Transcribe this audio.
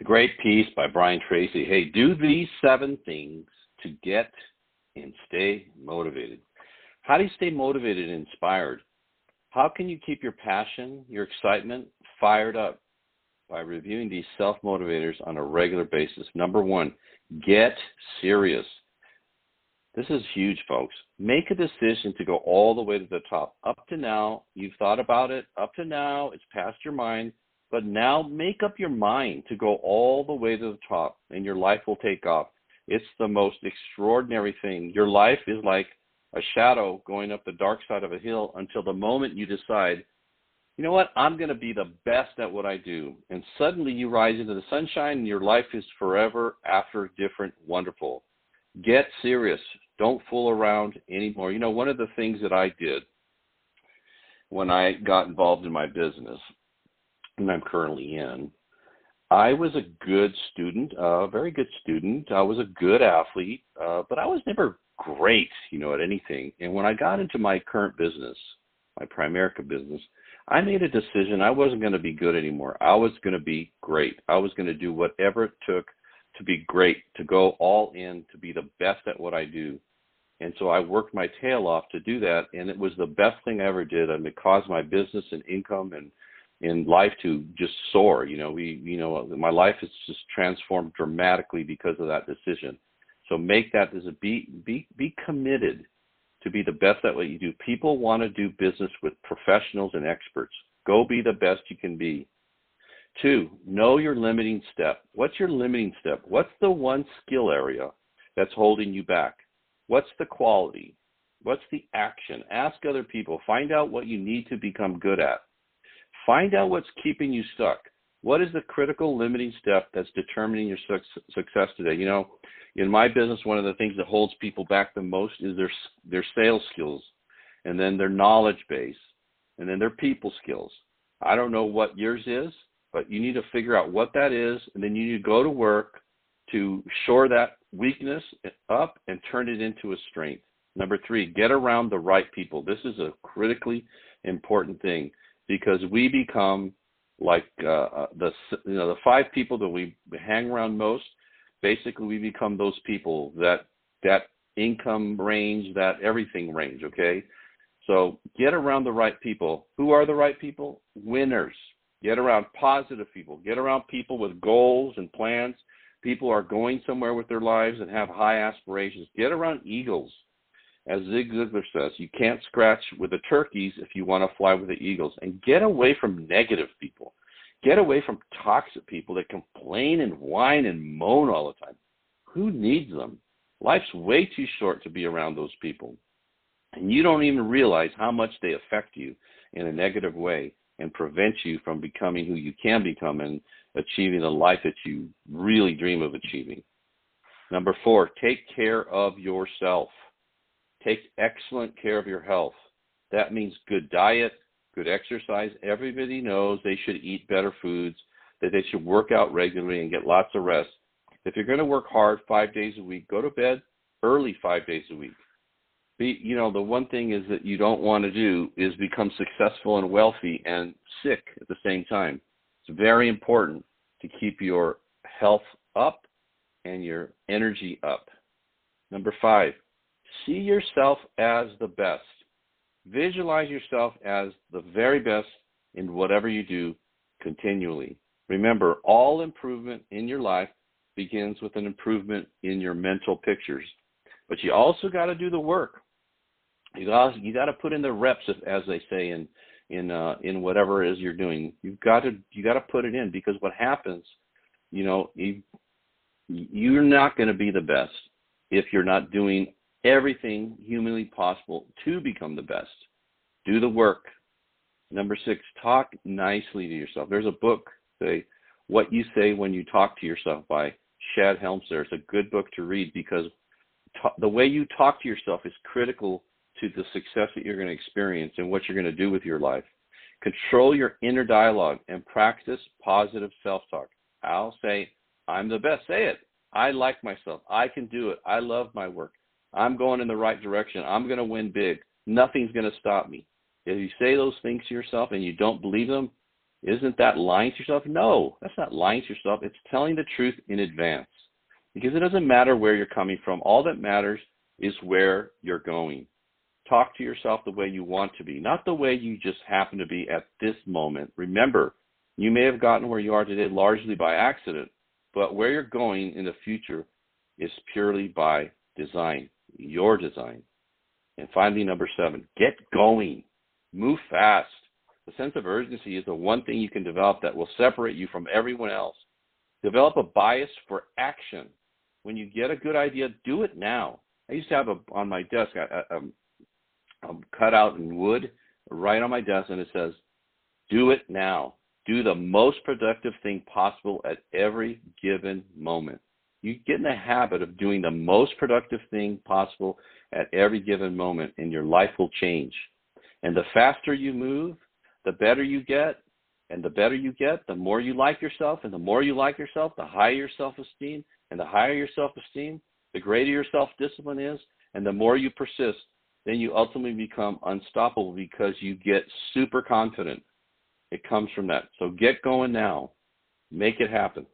A great piece by Brian Tracy. Hey, do these 7 things to get and stay motivated. How do you stay motivated and inspired? How can you keep your passion, your excitement fired up? By reviewing these self-motivators on a regular basis. Number one, get serious. This is huge, folks. Make a decision to go all the way to the top. Up to now, you've thought about it. Up to now, it's passed your mind. But now make up your mind to go all the way to the top, and your life will take off. It's the most extraordinary thing. Your life is like a shadow going up the dark side of a hill until the moment you decide, you know what, I'm going to be the best at what I do. And suddenly you rise into the sunshine, and your life is forever after different, wonderful. Get serious. Don't fool around anymore. You know, one of the things that I did when I got involved in my business, and I'm currently in, I was a good student, a very good student. I was a good athlete, but I was never great, at anything. And when I got into my current business, my Primerica business, I made a decision. I wasn't going to be good anymore. I was going to be great. I was going to do whatever it took to be great, to go all in, to be the best at what I do. And so I worked my tail off to do that, and it was the best thing I ever did. And it caused my business and income and in life to just soar. My life has just transformed dramatically because of that decision. So make that as be committed to be the best at what you do. People want to do business with professionals and experts. Go be the best you can be. 2, know your limiting step. What's your limiting step? What's the one skill area that's holding you back? What's the quality? What's the action? Ask other people. Find out what you need to become good at. Find out what's keeping you stuck. What is the critical limiting step that's determining your success today? In my business, one of the things that holds people back the most is their sales skills, and then their knowledge base, and then their people skills. I don't know what yours is, but you need to figure out what that is, and then you need to go to work to shore that weakness up and turn it into a strength. Number 3, get around the right people. This is a critically important thing, because we become like the 5 people that we hang around most. Basically, we become those people, that income range, that everything range, okay? So get around the right people. Who are the right people? Winners. Get around positive people. Get around people with goals and plans. People are going somewhere with their lives and have high aspirations. Get around eagles. As Zig Ziglar says, you can't scratch with the turkeys if you want to fly with the eagles. And get away from negative people. Get away from toxic people that complain and whine and moan all the time. Who needs them? Life's way too short to be around those people. And you don't even realize how much they affect you in a negative way and prevent you from becoming who you can become and achieving the life that you really dream of achieving. Number 4, take care of yourself. Take excellent care of your health. That means good diet, good exercise. Everybody knows they should eat better foods, that they should work out regularly and get lots of rest. If you're going to work hard 5 days a week, go to bed early 5 days a week. The one thing is that you don't want to do is become successful and wealthy and sick at the same time. It's very important to keep your health up and your energy up. Number 5, see yourself as the best. Visualize yourself as the very best in whatever you do continually. Remember, all improvement in your life begins with an improvement in your mental pictures. But you also got to do the work. You got to put in the reps, as they say in whatever it is you're doing. You got to put it in, because what happens, you're not going to be the best if you're not doing everything humanly possible to become the best. Do the work. Number 6, talk nicely to yourself. There's a book, say, What You Say When You Talk to Yourself by Shad Helmser. It's a good book to read, because the way you talk to yourself is critical to the success that you're going to experience and what you're going to do with your life. Control your inner dialogue and practice positive self-talk. I'll say, I'm the best. Say it. I like myself. I can do it. I love my work. I'm going in the right direction. I'm going to win big. Nothing's going to stop me. If you say those things to yourself and you don't believe them, Isn't that lying to yourself? No, that's not lying to yourself. It's telling the truth in advance. Because it doesn't matter where you're coming from. All that matters is where you're going. Talk to yourself the way you want to be, not the way you just happen to be at this moment. Remember, you may have gotten where you are today largely by accident, but where you're going in the future is purely by design, your design. And finally, number 7, get going. Move fast. The sense of urgency is the one thing you can develop that will separate you from everyone else. Develop a bias for action. When you get a good idea, do it now. I used to have on my desk a cut out in wood right on my desk, and it says, do it now. Do the most productive thing possible at every given moment. You get in the habit of doing the most productive thing possible at every given moment, and your life will change. And the faster you move, the better you get. And the better you get, the more you like yourself. And the more you like yourself, the higher your self-esteem. And the higher your self-esteem, the greater your self-discipline is. And the more you persist, then you ultimately become unstoppable because you get super confident. It comes from that. So get going now. Make it happen.